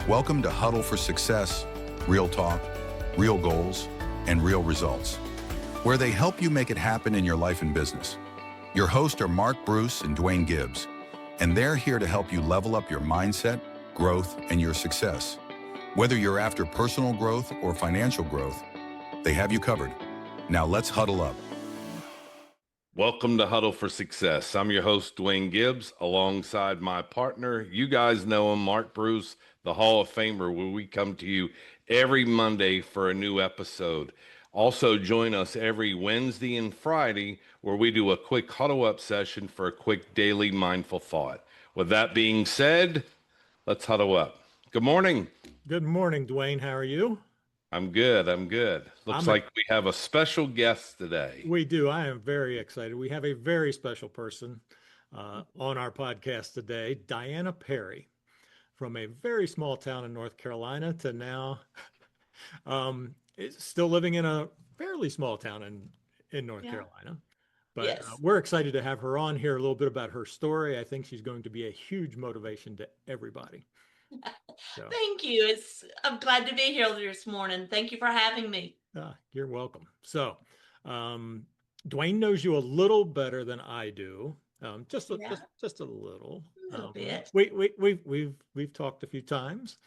Welcome to Huddle for Success, real talk, real goals, and real results, where they help you make it happen in your life and business. Your hosts are Mark Bruce and Duane Gibbs, and they're here to help you level up your mindset, growth, and your success. Whether you're after personal growth or financial growth, they have you covered. Now let's huddle up. Welcome to Huddle for Success. I'm your host, Duane Gibbs, alongside my partner. You guys know him, Mark Bruce, the Hall of Famer, where we come to you every Monday for a new episode. Also, join us every Wednesday and Friday, where we do a quick huddle up session for a quick daily mindful thought. With that being said, let's huddle up. Good morning. Good morning, Duane. How are you? I'm good. Looks like we have a special guest today. We do. I am very excited. We have a very special person on our podcast today, Diana Perry, from a very small town in North Carolina to now still living in a fairly small town in North Carolina. But Yes. We're excited to have her on here, a little bit about her story. I think she's going to be a huge motivation to everybody. So, Thank you. I'm glad to be here this morning. Thank you for having me. you're welcome. So, Duane knows you a little better than I do. Just a little. A little bit. We've talked a few times,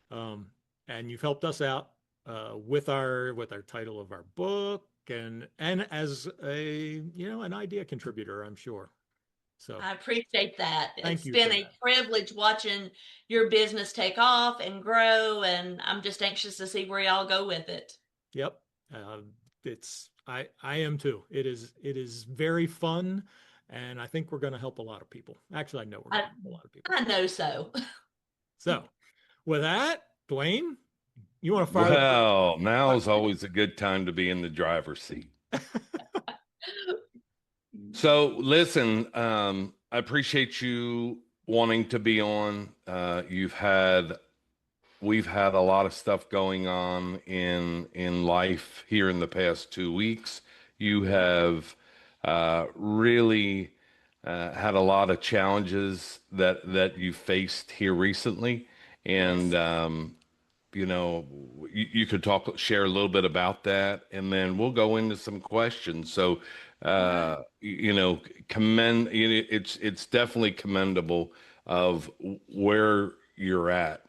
and you've helped us out with our title of our book and as an idea contributor, I'm sure. So I appreciate that. Thank It's you been for a that. privilege watching your business take off and grow, and I'm just anxious to see where y'all go with it. Yep. I am too. It is very fun, and I think we're going to help a lot of people. Actually, I know we're going to help a lot of people. I know so. So, with that, Duane, you want to fire? Well, now is always a good time to be in the driver's seat. So listen, I appreciate you wanting to be on. We've had a lot of stuff going on in life here in the past 2 weeks. You have really had a lot of challenges that you faced here recently, and you could share a little bit about that, and then we'll go into some questions. So it's definitely commendable of where you're at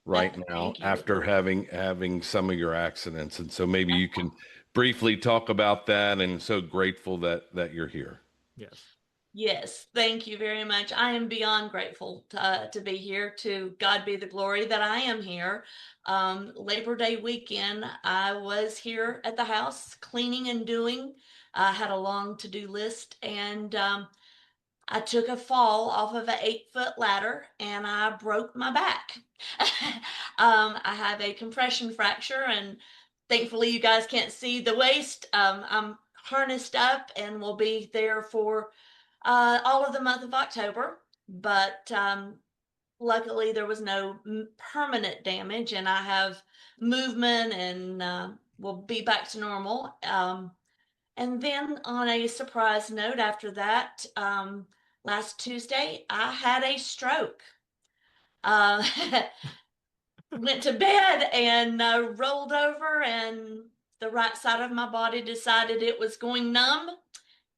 right now Thank you. after having some of your accidents. And so maybe you can briefly talk about that, and so grateful that you're here. Yes. Yes, thank you very much. I am beyond grateful to be here. To God be the glory that I am here. Labor Day weekend, I was here at the house cleaning and doing. I had a long to-do list, and I took a fall off of an 8-foot ladder and I broke my back. I have a compression fracture, and thankfully you guys can't see the waist. I'm harnessed up and will be there for all of the month of October, but luckily there was no permanent damage, and I have movement and will be back to normal. And then on a surprise note after that, last Tuesday, I had a stroke. Went to bed and rolled over, and the right side of my body decided it was going numb.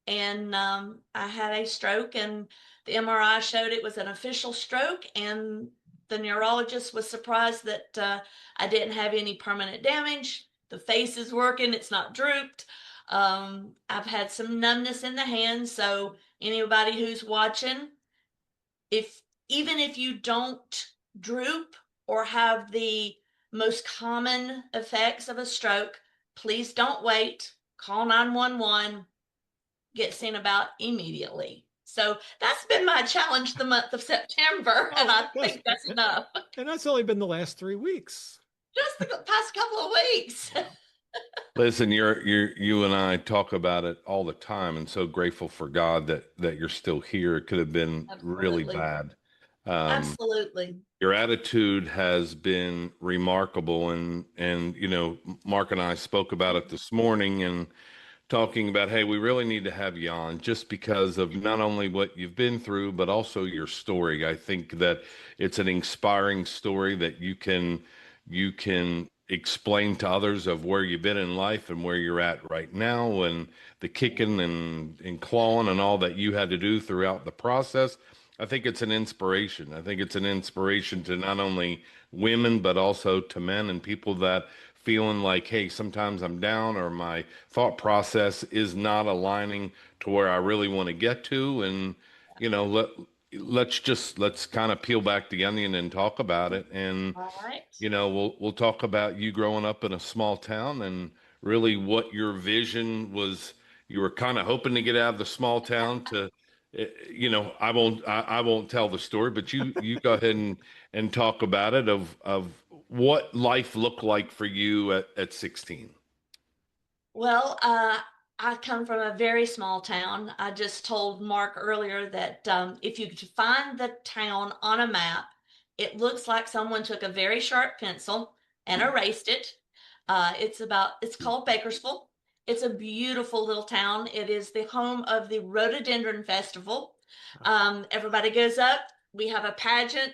And I had a stroke, and the MRI showed it was an official stroke, and the neurologist was surprised that I didn't have any permanent damage. The face is working, it's not drooped. I've had some numbness in the hands, so anybody who's watching, even if you don't droop or have the most common effects of a stroke, please don't wait. Call 911. Get seen about immediately. So that's been my challenge the month of September, and I think that's enough. And that's only been the last 3 weeks. Just the past couple of weeks. Listen, you and I talk about it all the time, and so grateful for God that you're still here. It could have been really Absolutely. bad. Absolutely. Your attitude has been remarkable, and Mark and I spoke about it this morning and talking about, hey, we really need to have you on just because of not only what you've been through, but also your story. I think that it's an inspiring story that you can explain to others of where you've been in life and where you're at right now and the kicking and clawing and all that you had to do throughout the process. I think it's an inspiration. I think it's an inspiration to not only women, but also to men and people that feeling like, hey, sometimes I'm down or my thought process is not aligning to where I really want to get to. And, you know, let's kind of peel back the onion and talk about it. And, All right. you know, we'll talk about you growing up in a small town and really what your vision was. You were kind of hoping to get out of the small town to, you know, I won't tell the story, but you go ahead and talk about it of what life looked like for you at 16. Well, I come from a very small town. I just told Mark earlier that if you could find the town on a map, it looks like someone took a very sharp pencil and erased it. It's called Bakersfield. It's a beautiful little town. It is the home of the Rhododendron Festival. Everybody goes up. We have a pageant,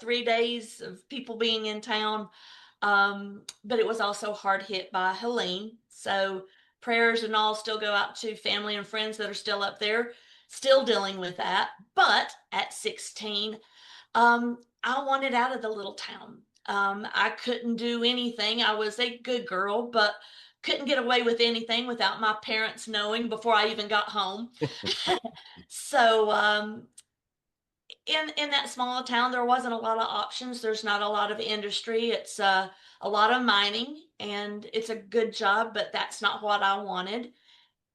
3 days of people being in town. But it was also hard hit by Helene. So prayers and all still go out to family and friends that are still up there, still dealing with that. But at 16, I wanted out of the little town. I couldn't do anything. I was a good girl, but couldn't get away with anything without my parents knowing before I even got home. So in that small town, there wasn't a lot of options. There's not a lot of industry. It's a lot of mining, and it's a good job, but that's not what I wanted.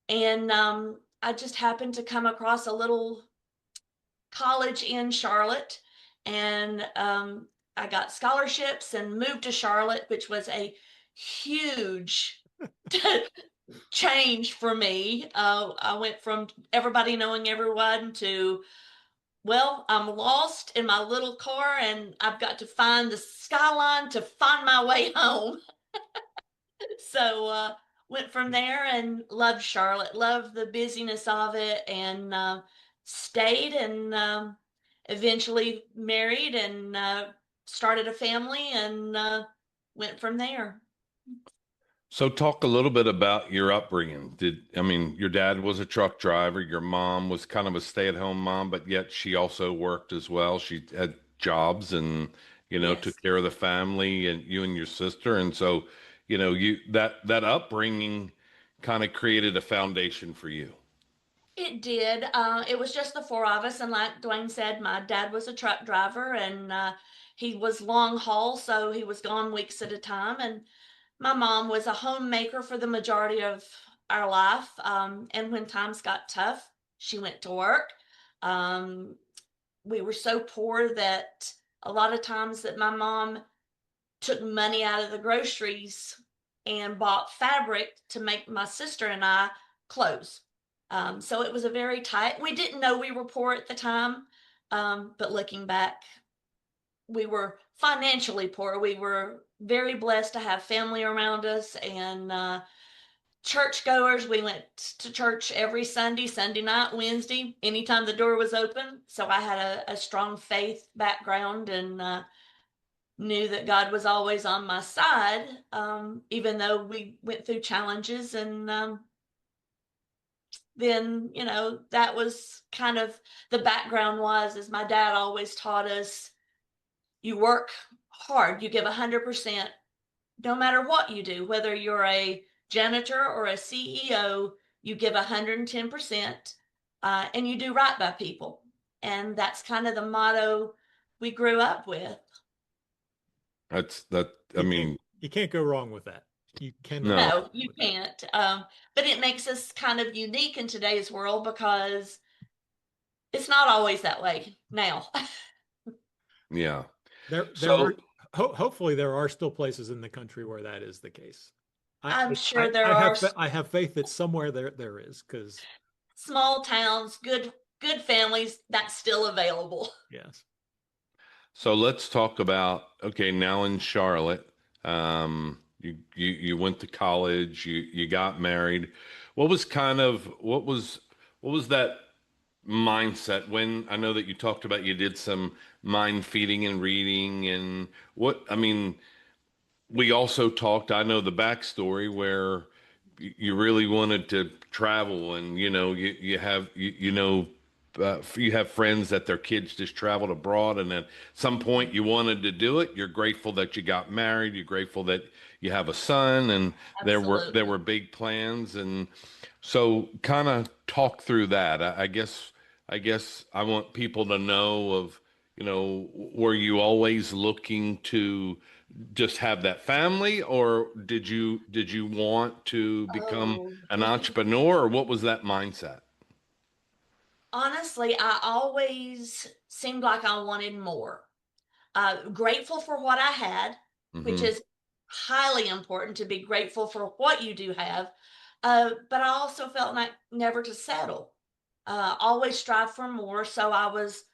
And I just happened to come across a little college in Charlotte, and I got scholarships and moved to Charlotte, which was a huge change for me. I went from everybody knowing everyone to, well, I'm lost in my little car and I've got to find the skyline to find my way home. So went from there and loved Charlotte, loved the busyness of it, and stayed and eventually married and started a family and went from there. So talk a little bit about your upbringing. I mean, your dad was a truck driver, your mom was kind of a stay-at-home mom, but yet she also worked as well. She had jobs and, you know, Yes. took care of the family and you and your sister. And so, you know, that upbringing kind of created a foundation for you. It did. It was just the four of us. And like Duane said, my dad was a truck driver and he was long haul, so he was gone weeks at a time. And my mom was a homemaker for the majority of our life. And when times got tough, she went to work. Um, we were so poor that a lot of times that my mom took money out of the groceries and bought fabric to make my sister and I clothes. So it was a very tight, we didn't know we were poor at the time. But looking back, we were financially poor. We were very blessed to have family around us and churchgoers. We went to church every Sunday, Sunday night, Wednesday, anytime the door was open. So I had a strong faith background and knew that God was always on my side, even though we went through challenges. And then, you know, that was kind of the background was, as my dad always taught us, you work hard, you give 100%, no matter what you do, whether you're a janitor or a CEO, you give 110%, and you do right by people. And that's kind of the motto we grew up with. I mean, You can't go wrong with that. You cannot. No. No, you can't. But it makes us kind of unique in today's world because it's not always that way now. yeah. There So are hopefully there are still places in the country where that is the case. I'm sure there are I have faith that somewhere there is, because small towns, good families that's still available. yes. So let's talk about, okay, now in Charlotte, you went to college, you got married. What was kind of what was that mindset when I know that you talked about you did some mind feeding and reading and what I mean, we also talked, I know the backstory where you really wanted to travel and you have friends that their kids just traveled abroad and at some point you wanted to do it. You're grateful that you got married. You're grateful that you have a son and there Absolutely. were big plans and so kind of talk through that. I guess I want people to know of, were you always looking to just have that family or did you want to become Oh, an entrepreneur or what was that mindset? honestly, I always seemed like I wanted more. Grateful for what I had, which Hmm. is highly important to be grateful for what you do have. But I also felt like never to settle. Always strive for more. So I was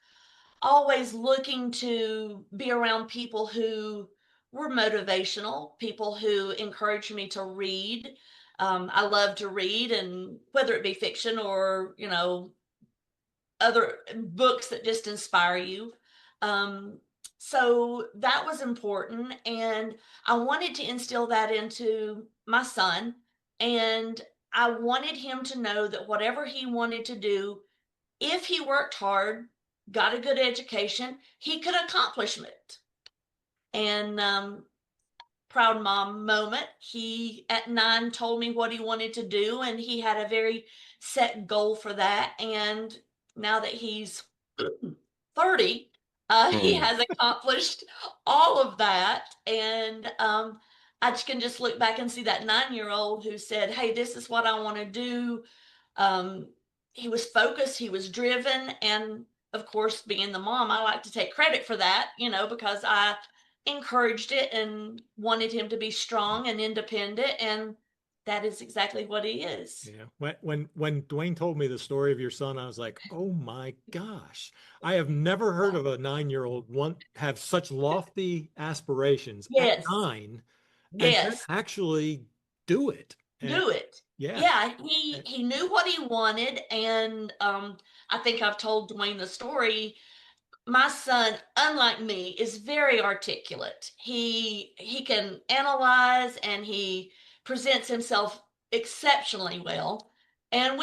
always looking to be around people who were motivational, people who encouraged me to read. I love to read, and whether it be fiction or, other books that just inspire you. Um, so that was important. And I wanted to instill that into my son. And I wanted him to know that whatever he wanted to do, if he worked hard, got a good education, he could accomplish it. And proud mom moment. He at 9 told me what he wanted to do, and he had a very set goal for that. And now that he's 30, he Hmm. has accomplished all of that. And I can just look back and see that 9-year old who said, "Hey, this is what I want to do." Um, he was focused, he was driven, and of course, being the mom, I like to take credit for that, because I encouraged it and wanted him to be strong and independent, and that is exactly what he is. Yeah. When Duane told me the story of your son, I was like, oh my gosh. I have never heard of a 9-year-old want have such lofty aspirations at Yes, 9 and then yes. actually do it. And Do it. yeah. Yeah, he knew what he wanted, and I think I've told Dwayne the story. My son, unlike me, is very articulate. He can analyze and he presents himself exceptionally well. And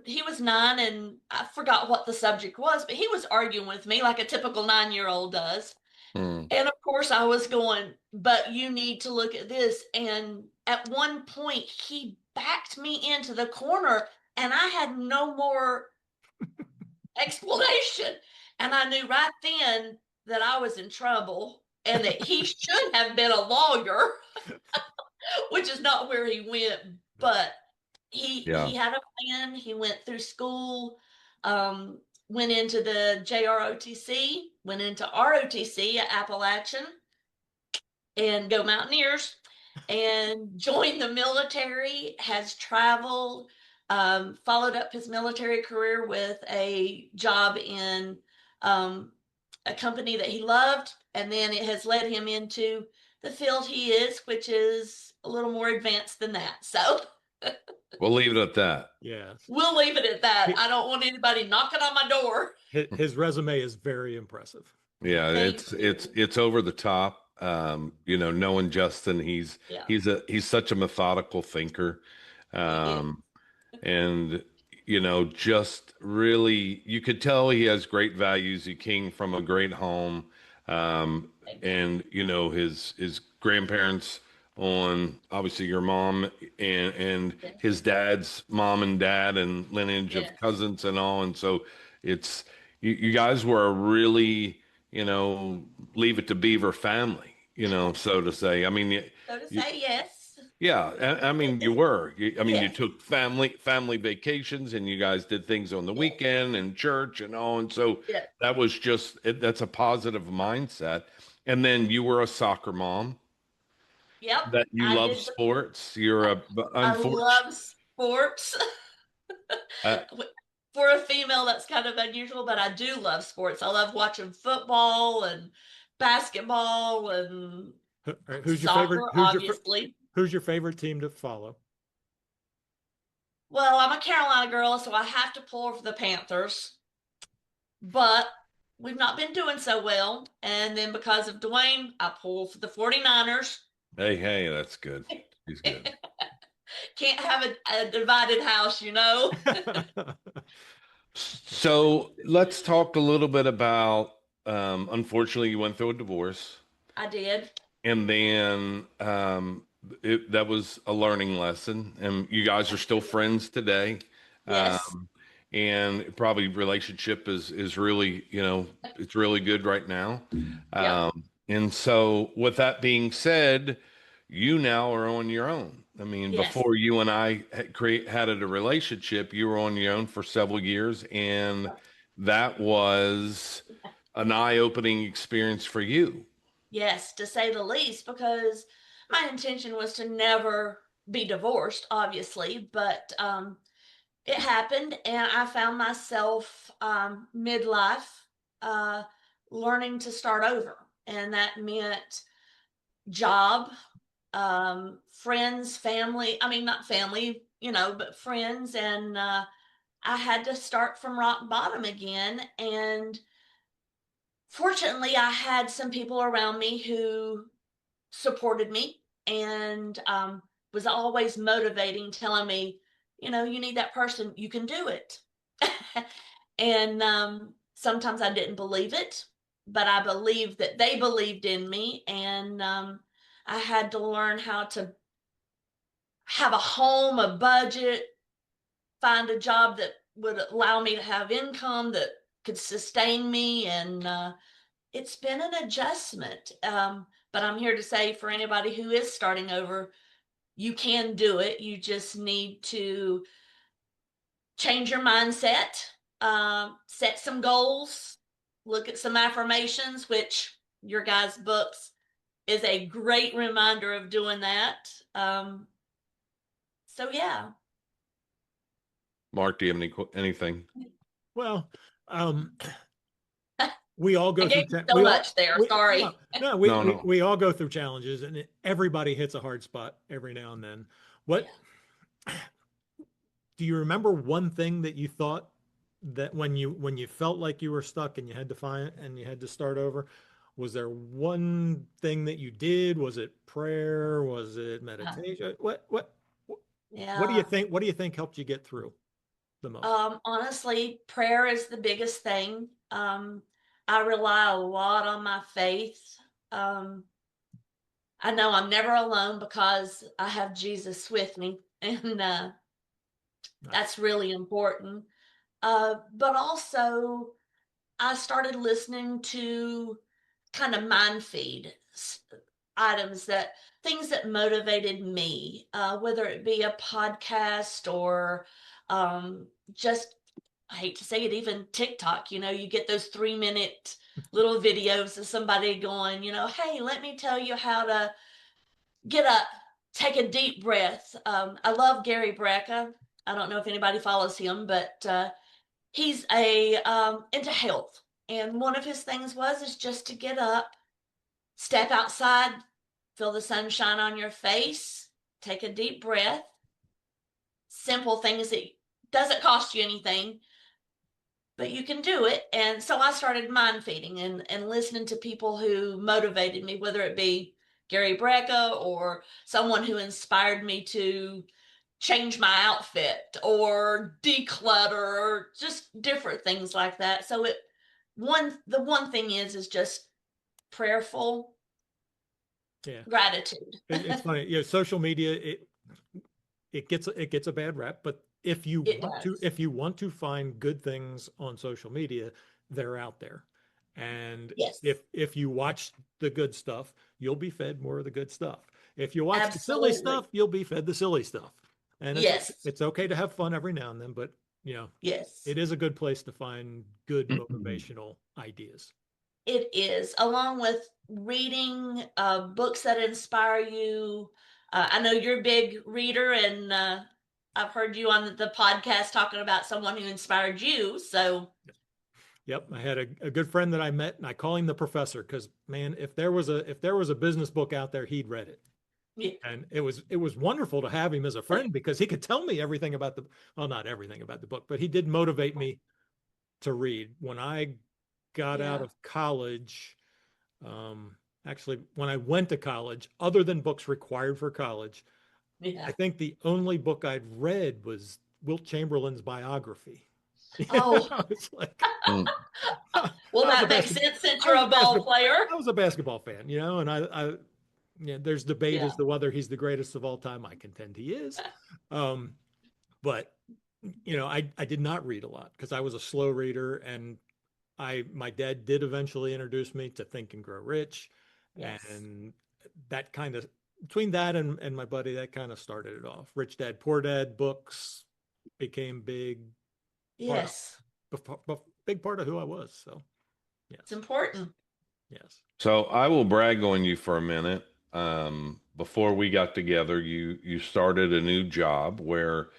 he was 9 and I forgot what the subject was, but he was arguing with me like a typical 9-year-old does. Hmm. And of course, I was going, but you need to look at this. And at one point, he backed me into the corner, and I had no more explanation. And I knew right then that I was in trouble and that he should have been a lawyer, which is not where he went. But Yeah. he had a plan. He went through school, um, went into the JROTC, went into ROTC at Appalachian, and go Mountaineers, and joined the military, has traveled, followed up his military career with a job in a company that he loved, and then it has led him into the field he is, which is a little more advanced than that. So We'll leave it at that. Yeah. we'll leave it at that. I don't want anybody knocking on my door. His resume is very impressive. Yeah, Thank you. it's over the top. Knowing Justin, Yeah, he's such a methodical thinker. he is. Um, and just really you could tell he has great values. He came from a great home. Um, Thank you. and his grandparents on obviously your mom and Yes. his dad's mom and dad and lineage of Yes. cousins and all. And so it's you guys were a really, leave it to Beaver family, so to say. I mean, So to you, say yes. yeah, I mean, you were. I mean, you Yes. took family vacations, and you guys did things on the Yes. weekend and church and all. And so Yes. that was that's a positive mindset. And then you were a soccer mom Yep. that you I love did. sports. You're a I unfortunate. love sports. Uh, For a female, that's kind of unusual, but I do love sports. I love watching football and basketball and All right, who's your favorite? soccer, obviously. Who's your favorite team to follow? Well, I'm a Carolina girl, so I have to pull for the Panthers, but we've not been doing so well. And then because of Duane, I pull for the 49ers. Hey, that's good. He's good. Can't have a divided house, you know? So let's talk a little bit about, unfortunately, you went through a divorce, I did. and then that was a learning lesson, and you guys are still friends today. Yes. Um, and probably relationship is really, it's really good right now. Yep. And so with that being said, you now are on your own. I mean, Yes. before you and I had a relationship, you were on your own for several years, and that was an eye-opening experience for you. Yes, to say the least, because my intention was to never be divorced, obviously, but it happened, and I found myself midlife uh, learning to start over. And that meant job, friends, family. I mean, not family, but friends. And I had to start from rock bottom again. And fortunately, I had some people around me who supported me and was always motivating, telling me, you need that person, you can do it. And sometimes I didn't believe it, but I believed that they believed in me. And I had to learn how to have a home, a budget, find a job that would allow me to have income that could sustain me. And it's been an adjustment. But I'm here to say for anybody who is starting over, you can do it. You just need to change your mindset, set some goals, look at some affirmations, which your guys' books is a great reminder of doing that. So yeah. Mark, do you have anything? Well, we all I go through gave you so much there. we, Sorry. no, No. we all go through challenges, and everybody hits a hard spot every now and then. What do you remember one thing that you thought that when you felt like you were stuck and you had to find and you had to start over? Was there one thing that you did? Was it prayer? Was it meditation? What do you Yeah. think? What do you think helped you get through the most? Honestly, prayer is the biggest thing. I rely a lot on my faith. Um, I know I'm never alone because I have Jesus with me, and that's really important. But also, I started listening to kind of mind feed items that things that motivated me, whether it be a podcast or just, I hate to say it, even TikTok. You get those 3-minute little videos of somebody going, hey, let me tell you how to get up, take a deep breath. I love Gary Brecka. I don't know if anybody follows him, but he's a into health, and one of his things is just to get up, step outside, feel the sunshine on your face, take a deep breath. Simple things that doesn't cost you anything, but you can do it. And so I started mind feeding and listening to people who motivated me, whether it be Gary Brecka or someone who inspired me to change my outfit or declutter or just different things like that. So the one thing is just prayerful gratitude. It's funny. Social media, it gets a bad rap, but if you want to find good things on social media, they're out there. And Yes. if you watch the good stuff, you'll be fed more of the good stuff. If you watch Absolutely. the silly stuff, you'll be fed the silly stuff. And yes, it's okay to have fun every now and then, but yes, it is a good place to find good motivational ideas. it is. Along with reading books that inspire you. I know you're a big reader, and I've heard you on the podcast talking about someone who inspired you. So, yep, I had a good friend that I met, and I call him the professor because, man, if there was a business book out there, he'd read it. Yeah. And it was wonderful to have him as a friend because he could tell me everything about well, not everything about the book, but he did motivate me to read. When I got out Yeah. of college, actually, when I went to college, other than books required for college, I Yeah. think the only book I'd read was Wilt Chamberlain's biography. Oh, It's like Mm. I well, was a that makes basketball, sense since I you're was a a ball basketball, player. I was a basketball fan, and yeah, there's debate Yeah. as to whether he's the greatest of all time. I contend he is. Um, but I did not read a lot because I was a slow reader, and my dad did eventually introduce me to Think and Grow Rich, Yes. and that kind of between that and my buddy, that kind of started it off. Rich Dad Poor Dad books became part Yes. big part of who I was. So It's yes, important. yes, So I will brag on you for a minute. Before we got together, you started a new job where,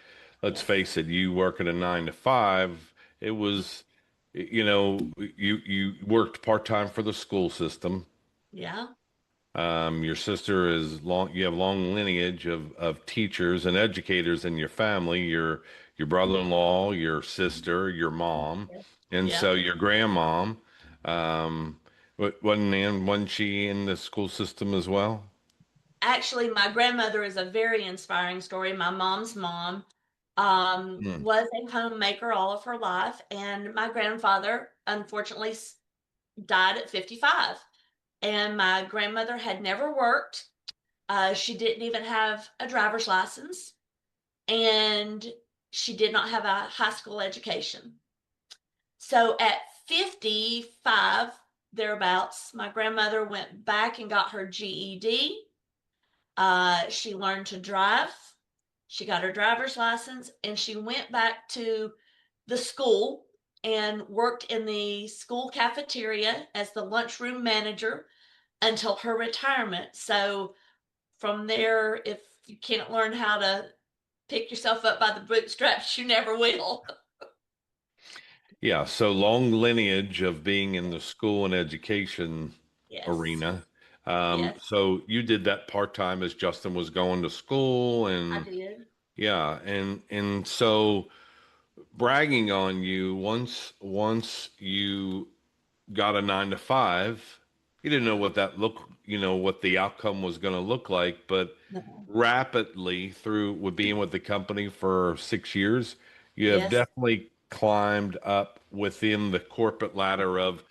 let's Yes. face it, you work at a 9 to 5. It was, you worked part-time for the school system. Yeah. Your sister is long, you have long lineage of teachers and educators in your family, your brother-in-law, your sister, your mom, Yes. and Yeah. so your grandmom, wasn't she in the school system as well? Actually, my grandmother is a very inspiring story. My mom's mom Hmm. was a homemaker all of her life, and my grandfather unfortunately died at 55. And my grandmother had never worked. She didn't even have a driver's license, and she did not have a high school education. So at 55, thereabouts, my grandmother went back and got her GED. She learned to drive. She got her driver's license, and she went back to the school and worked in the school cafeteria as the lunchroom manager until her retirement. So from there, if you can't learn how to pick yourself up by the bootstraps, you never will. Yeah, so long lineage of being in the school and education Yes, arena. yes, So you did that part-time as Justin was going to school, I and did. yeah, and so bragging on you, once you got a 9 to 5, you didn't know what that what the outcome was going to look like, but No. rapidly through with being with the company for 6 years, you have Yes, definitely climbed up within the corporate ladder of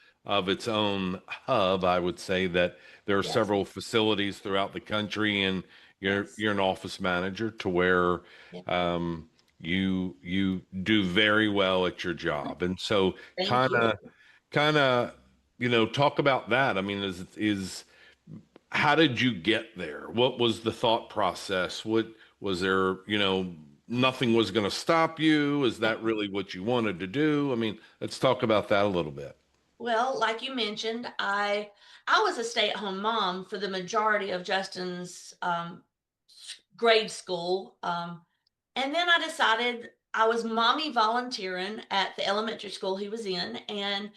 its own hub. I would say that there are yes, several facilities throughout the country, and yes, you're an office manager to where yeah. you do very well at your job. And so Thank kind you. of kind of talk about that. I mean, is how did you get there? What was the thought process? What was there, nothing was going to stop you? Is that really what you wanted to do? I mean, let's talk about that a little bit. Well, like you mentioned, I was a stay-at-home mom for the majority of Justin's grade school. And then I decided I was mommy volunteering at the elementary school he was in, and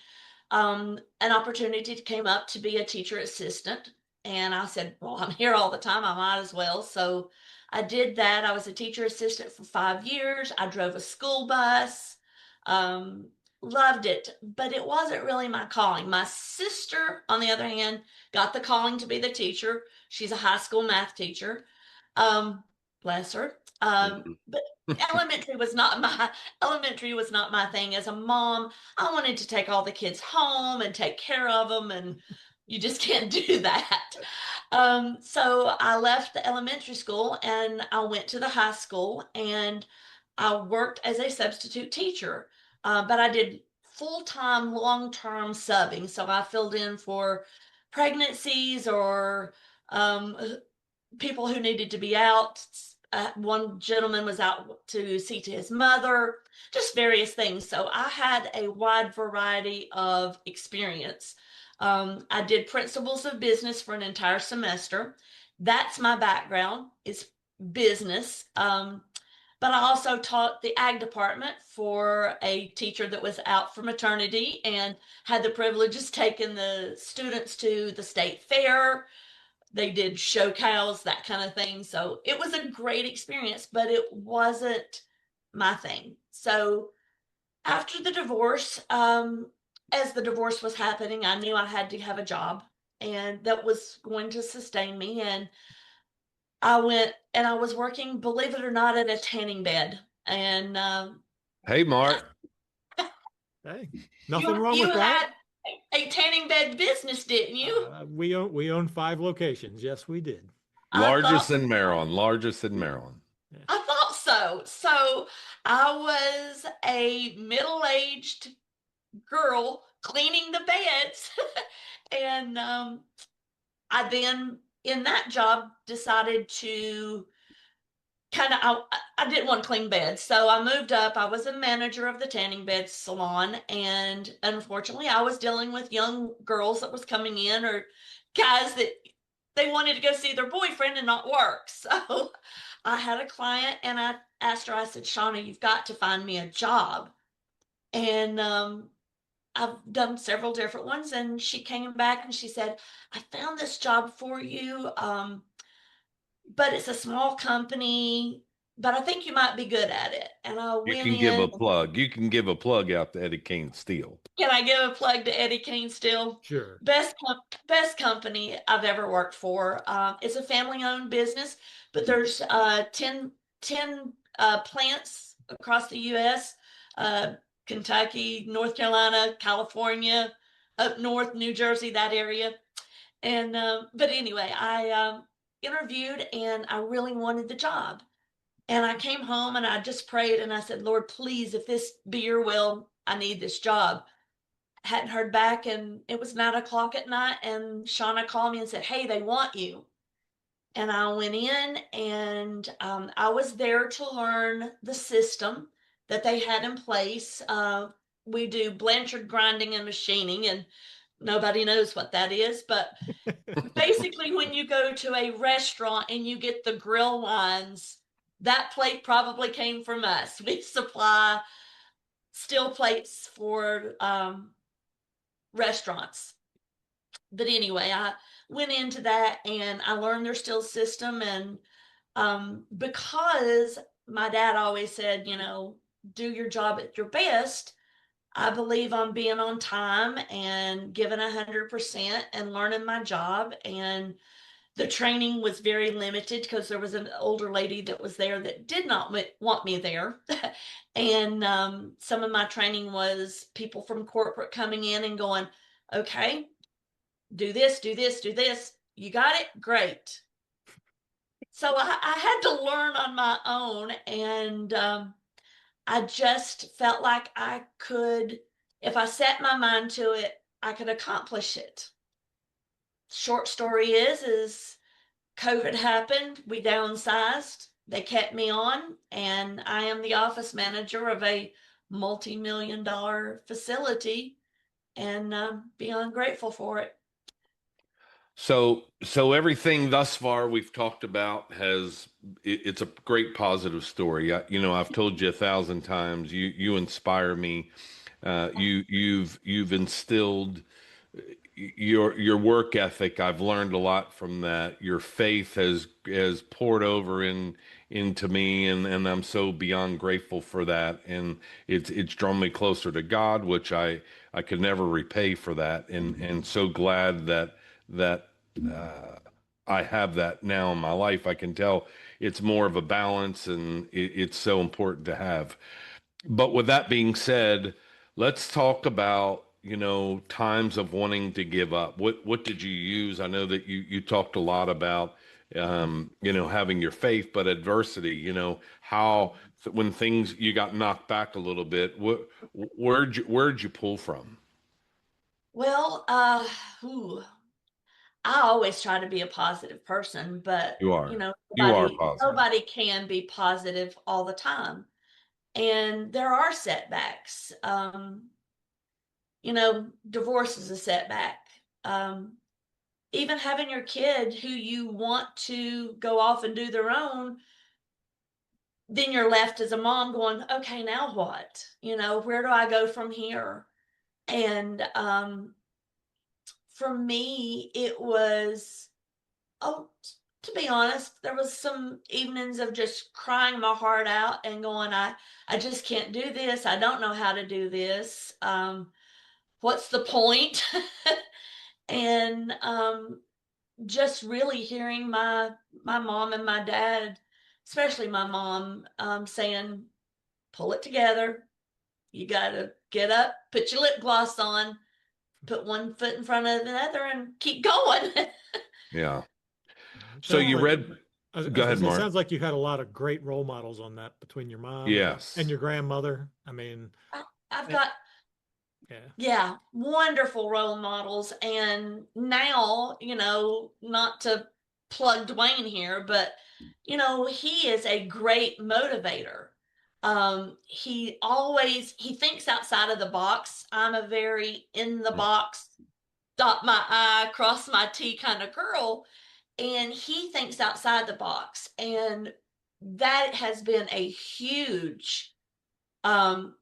an opportunity came up to be a teacher assistant. And I said, well, I'm here all the time. I might as well. So I did that. I was a teacher assistant for 5 years. I drove a school bus. Um, Loved it, but it wasn't really my calling. My sister, on the other hand, got the calling to be the teacher. She's a high school math teacher. Um, Bless her. Mhm. But elementary was not my thing. As a mom, I wanted to take all the kids home and take care of them, and you just can't do that. So I left the elementary school and I went to the high school, and I worked as a substitute teacher. But I did full time, long term subbing. So I filled in for pregnancies or um, people who needed to be out. One gentleman was out to see to his mother, just various things. So I had a wide variety of experience. I did principles of business for an entire semester. That's my background, is business. But I also taught the ag department for a teacher that was out for maternity, and had the privilege of taking the students to the state fair, They did show cows, that kind of thing. So it was a great experience, but it wasn't my thing. So after the divorce, as the divorce was happening, I knew I had to have a job and that was going to sustain me. And I went and I was working, believe it or not, at a tanning bed. And Hey, Mark. Hey, nothing wrong you with that. had a tanning bed business, didn't you? We own 5 locations. Yes, we did. I Largest thought in Maryland. Largest in Maryland. I thought so. So I was a middle-aged girl cleaning the beds, and I then in that job decided to I didn't want to clean beds, so I moved up. I was a manager of the tanning bed salon, and unfortunately, I was dealing with young girls that was coming in or guys that they wanted to go see their boyfriend and not work. So I had a client, and I asked her. I said, "Shauna, you've got to find me a job." And I've done several different ones, and she came back and she said, "I found this job for you. But it's a small company, but I think you might be good at it." And I You went can give in. a plug. You can give a plug out to Eddie Kane Steel. Can I give a plug to Eddie Kane Still? Sure. Best company I've ever worked for. It's a family-owned business, but there's 10 plants across the U.S., Kentucky, North Carolina, California, up north, New Jersey, that area. And but anyway, I interviewed and I really wanted the job. And I came home and I just prayed and I said, "Lord, please, if this be your will, I need this job." Hadn't heard back, and it was 9 o'clock at night. And Shauna called me and said, "Hey, they want you." And I went in, and I was there to learn the system that they had in place. We do Blanchard grinding and machining, and nobody knows what that is, but basically, when you go to a restaurant and you get the grill lines, that plate probably came from us. We supply steel plates for restaurants. But anyway, I went into that and I learned their steel system. And because my dad always said, do your job at your best, I believe on being on time and giving 100% and learning my job. And the training was very limited because there was an older lady that was there that did not want me there. And some of my training was people from corporate coming in and going, "Okay, do this, do this, do this. You got it? Great." So I had to learn on my own. And I just felt like I could, if I set my mind to it, I could accomplish it. Short story is COVID happened. We downsized. They kept me on, and I am the office manager of a multi-million-dollar facility, and beyond grateful for it. So everything thus far we've talked about it's a great positive story. I've told you 1,000 times. You inspire me. You've instilled your work ethic. I've learned a lot from that. Your faith has poured over into me, and I'm so beyond grateful for that. And it's drawn me closer to God, which I could never repay for that. And so glad that I have that now in my life. I can tell it's more of a balance, and it's so important to have. But with that being said, let's talk about, times of wanting to give up. What did you use? I know that you talked a lot about having your faith, but adversity, how when things you got knocked back a little bit, where'd you pull from? Well, I always try to be a positive person, but You are. You are nobody positive. nobody can be positive all the time. And there are setbacks. Divorce is a setback. Even having your kid who you want to go off and do their own, then you're left as a mom going, "Okay, now what? Where do I go from here?" And for me, it was Oh, to be honest, there was some evenings of just crying my heart out and going, I just can't do this. I don't know how to do this. What's the point? And just really hearing my mom and my dad, especially my mom, saying, pull it together. You got to get up, put your lip gloss on, put one foot in front of the other, and keep going. Yeah. It So sounds you like, read, I was go gonna ahead, say, it Mark. sounds like you had a lot of great role models on that between your mom and Yes. your grandmother. I mean, I've eh, got, yeah, yeah, wonderful role models. And now, not to plug Duane here, but, he is a great motivator. He thinks outside of the box. I'm a very in the box, dot my I, cross my T kind of girl. And he thinks outside the box. And that has been a huge um,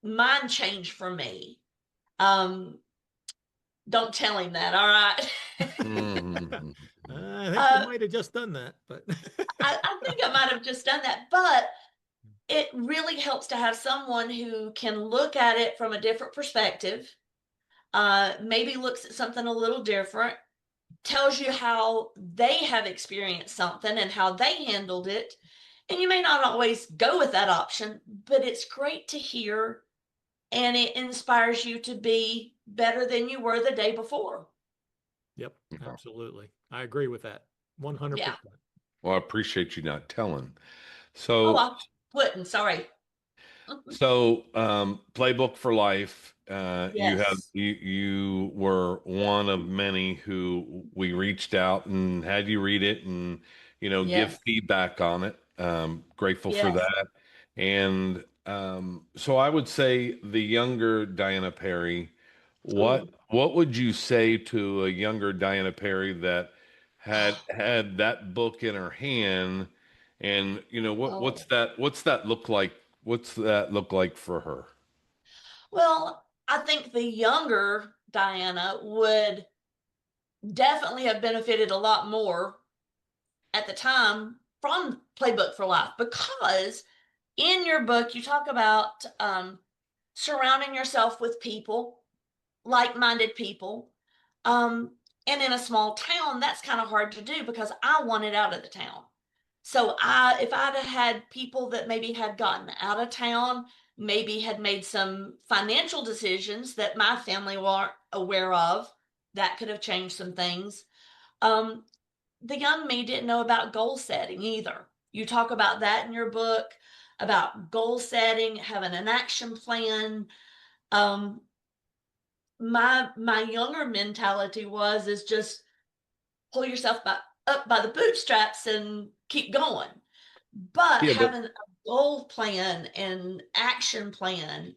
mind change for me. Um, don't tell him that, all right? Mhm. I think you uh, might have just done that, but I think I might have just done that, but it really helps to have someone who can look at it from a different perspective, maybe looks at something a little different, tells you how they have experienced something and how they handled it. And you may not always go with that option, but it's great to hear, and it inspires you to be better than you were the day before. yep, absolutely. I agree with that. Yeah. 100%. Well, I appreciate you not telling. Oh, So, I wouldn't. Sorry. Playbook for Life. Yes. You were one of many who we reached out and had you read it and give Yes. feedback on it. Grateful for Yes. that. And so I would say the younger Diana Perry, what Ooh. what would you say to a younger Diana Perry that had that book in her hand? And Oh. what's that look like? What's that look like for her? Well, I think the younger Diana would definitely have benefited a lot more at the time from Playbook for Life, because in your book you talk about surrounding yourself with people, like-minded people. Um, and in a small town, that's kind of hard to do because I wanted out of the town. So if I'd have had people that maybe had gotten out of town, maybe had made some financial decisions that my family weren't aware of, that could have changed some things. Um, the young me didn't know about goal setting either. You talk about that in your book, about goal setting, having an action plan. Um, my younger mentality is just pull yourself up by the bootstraps and keep going. But Yeah, but having a goal plan and action plan,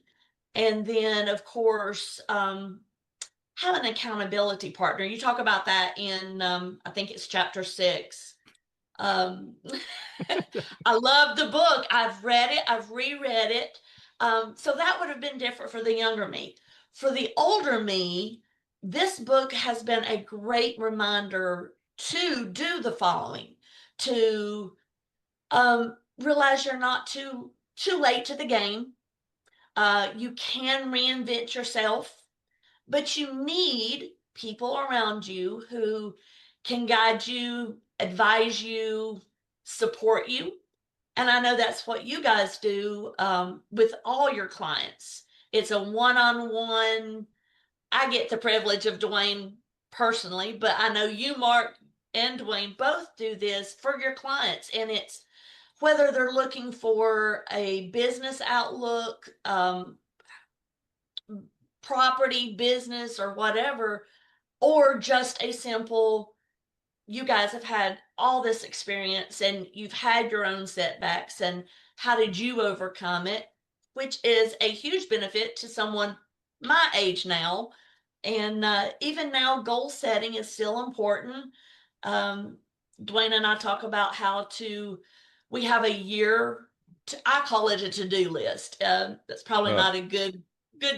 and then of course have an accountability partner. You talk about that in I think it's chapter 6. um, I love the book. I've read it, I've reread it. So that would have been different for the younger me. For the older me, this book has been a great reminder to do the following, to realize you're not too late to the game. You can reinvent yourself, but you need people around you who can guide you, advise you, support you. And I know that's what you guys do with all your clients. It's a one-on-one. I get the privilege of Duane personally, but I know you, Mark, and Duane both do this for your clients. And it's whether they're looking for a business outlook, property, business, or whatever, or just a simple, you guys have had all this experience and you've had your own setbacks, and how did you overcome it, which is a huge benefit to someone my age now. And even now, goal setting is still important. um, Duane and I talk about how we have a year I call it a to-do list. That's probably uh, not a good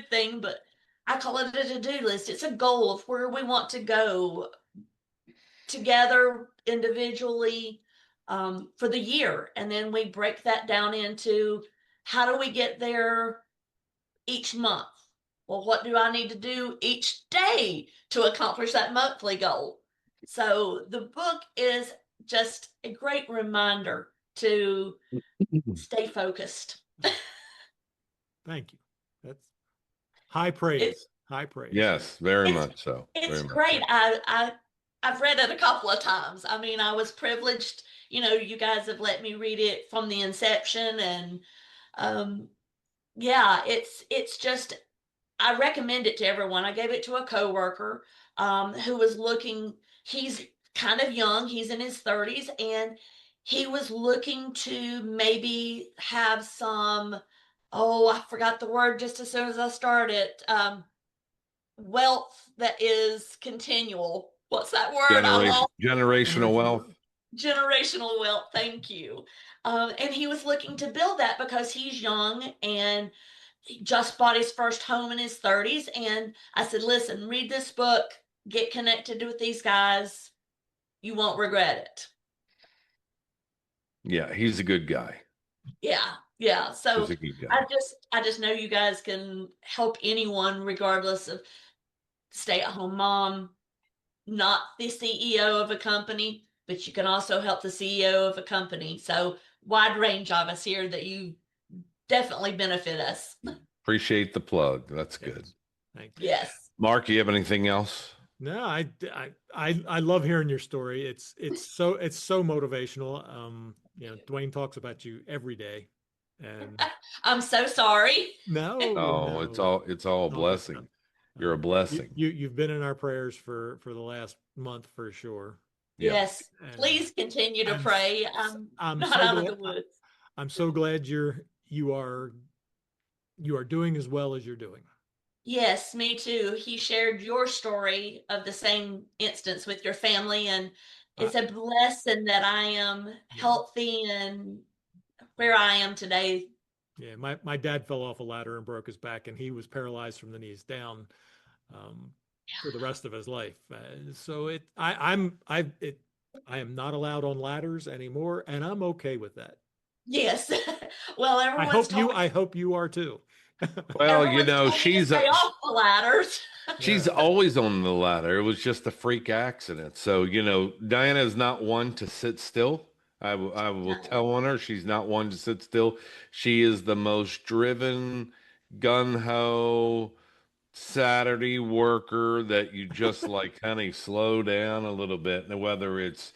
thing, but I call it a to-do list. It's a goal of where we want to go, together individually for the year. And then we break that down into how do we get there each month? Well, what do I need to do each day to accomplish that monthly goal? So the book is just a great reminder to stay focused. Thank you. That's high praise. High praise. Yes, very much so. It's Very much great. so. I've read it a couple of times. I mean, I was privileged, you guys have let me read it from the inception, and yeah, it's just, I recommend it to everyone. I gave it to a coworker who was looking, he's kind of young, he's in his 30s, and he was looking to maybe have some, oh, I forgot the word just as soon as I started. Wealth that is continual. What's that word? Generational wealth. Generational wealth. Thank you. And he was looking to build that because he's young and he just bought his first home in his 30s. And I said, listen, read this book, get connected with these guys. You won't regret it. Yeah, he's a good guy. Yeah. So He's a good guy. I just know you guys can help anyone regardless of stay-at-home mom, not the CEO of a company, but you can also help the CEO of a company. So wide range of us here that you definitely benefit us. Appreciate the plug. That's good. Thank you. Yes. Mark, you have anything else? No, I love hearing your story. It's so motivational. Duane talks about you every day, and I'm so sorry. No, it's all a blessing. You're a blessing. You've been in our prayers for the last month for sure. Yeah. Yes. Please continue to pray. I'm not out of the woods. I'm so glad you are doing as well as you're doing. Yes, me too. He shared your story of the same instance with your family, and it's a blessing that I am healthy and where I am today. Yeah, my dad fell off a ladder and broke his back, and he was paralyzed from the knees down for the rest of his life. So I am not allowed on ladders anymore, and I'm okay with that. Yes. Well, I hope you are too. Well, she's off the ladders. She's always on the ladder. It was just a freak accident. So, Diana is not one to sit still. I will tell on her. She's not one to sit still. She is the most driven, gun-ho, Saturday worker that you just like, honey, slow down a little bit. And whether it's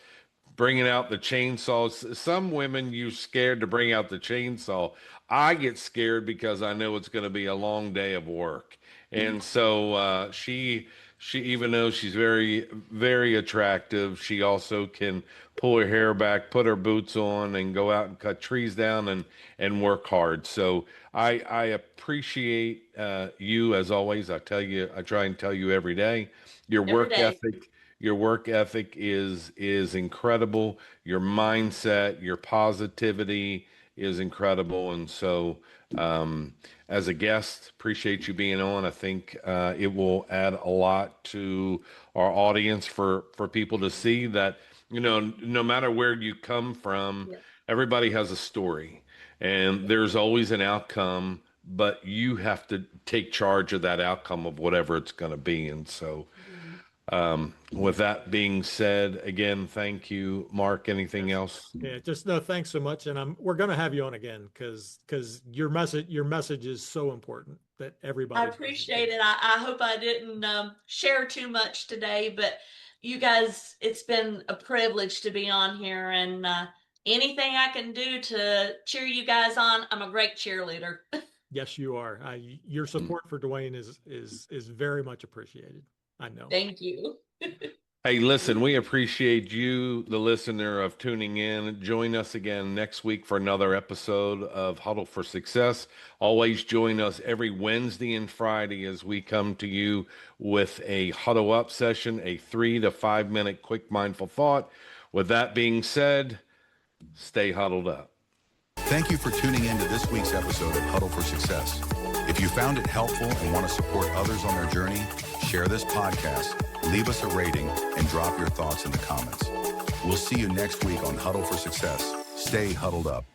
bringing out the chainsaws, some women you're scared to bring out the chainsaw. I get scared because I know it's going to be a long day of work. And so she even though she's very, very attractive, she also can pull her hair back, put her boots on, and go out and cut trees down and work hard. So I appreciate you as always. I try and tell you every day, your work ethic is incredible. Your mindset, your positivity is incredible. And so as a guest, appreciate you being on. I think it will add a lot to our audience for people to see that, no matter where you come from, everybody has a story and there's always an outcome, but you have to take charge of that outcome of whatever it's going to be. And so with that being said, again, thank you, Mark. Anything else? Yeah, just no, thanks so much. And we're going to have you on again because your message is so important that everybody. I appreciate it. I hope I didn't share too much today, but you guys, it's been a privilege to be on here, and anything I can do to cheer you guys on, I'm a great cheerleader. Yes, you are. Your support for Duane is very much appreciated. I know. Thank you. Hey, listen, we appreciate you, the listener, of tuning in. Join us again next week for another episode of Huddle for Success. Always join us every Wednesday and Friday as we come to you with a Huddle Up session, a 3 to 5 minute quick mindful thought. With that being said, stay huddled up. Thank you for tuning in to this week's episode of Huddle for Success. If you found it helpful and want to support others on their journey, share this podcast, leave us a rating, and drop your thoughts in the comments. We'll see you next week on Huddle for Success. Stay huddled up.